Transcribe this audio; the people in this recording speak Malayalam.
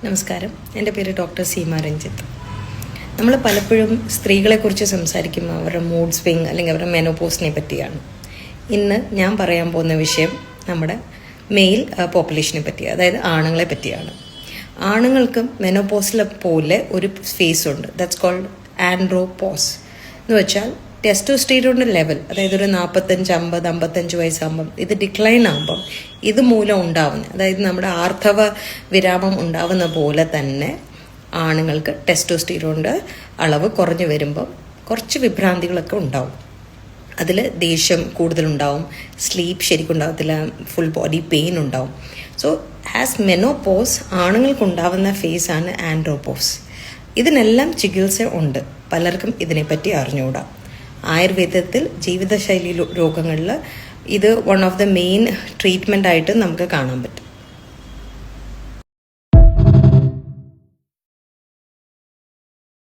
നമസ്കാരം, എൻ്റെ പേര് ഡോക്ടർ സീമ രഞ്ജിത്ത്. നമ്മൾ പലപ്പോഴും സ്ത്രീകളെക്കുറിച്ച് സംസാരിക്കുമ്പോൾ അവരുടെ മൂഡ് സ്വിങ് അല്ലെങ്കിൽ അവരുടെ മെനോപോസിനെ പറ്റിയാണ്. ഇന്ന് ഞാൻ പറയാൻ പോകുന്ന വിഷയം നമ്മുടെ മെയിൽ പോപ്പുലേഷനെ പറ്റിയാണ്, അതായത് ആണുങ്ങളെ പറ്റിയാണ്. ആണുങ്ങൾക്ക് മെനോപോസിലെ പോലെ ഒരു ഫേസ് ഉണ്ട്, ദാറ്റ്സ് കോൾഡ് ആൻഡ്രോപോസ്. എന്ന് വെച്ചാൽ ടെസ്റ്റോസ്റ്റിറോണിൻ്റെ ലെവൽ, അതായത് ഒരു 45-50-55 വയസ്സാകുമ്പം ഇത് ഡിക്ലൈൻ ആകുമ്പം ഇത് മൂലം ഉണ്ടാവുന്ന, അതായത് നമ്മുടെ ആർത്തവ വിരാമം ഉണ്ടാവുന്ന പോലെ തന്നെ ആണുങ്ങൾക്ക് ടെസ്റ്റോസ്റ്റിറോണിൻ്റെ അളവ് കുറഞ്ഞു വരുമ്പം കുറച്ച് വിഭ്രാന്തികളൊക്കെ ഉണ്ടാവും. അതിൽ ദേഷ്യം കൂടുതലുണ്ടാവും, സ്ലീപ്പ് ശരിക്കും ഉണ്ടാകത്തില്ല, ഫുൾ ബോഡി പെയിൻ ഉണ്ടാവും. സോ ആസ് മെനോപോസ് ആണുങ്ങൾക്കുണ്ടാവുന്ന ഫേസാണ് ആൻഡ്രോപോസ്. ഇതിനെല്ലാം ചികിത്സ ഉണ്ട്, പലർക്കും ഇതിനെപ്പറ്റി അറിഞ്ഞുകൂടാ. ആയുർവേദത്തിൽ ജീവിതശൈലി രോഗങ്ങളിൽ ഇത് one of the main treatment ആയിട്ട് നമുക്ക് കാണാൻ പറ്റും.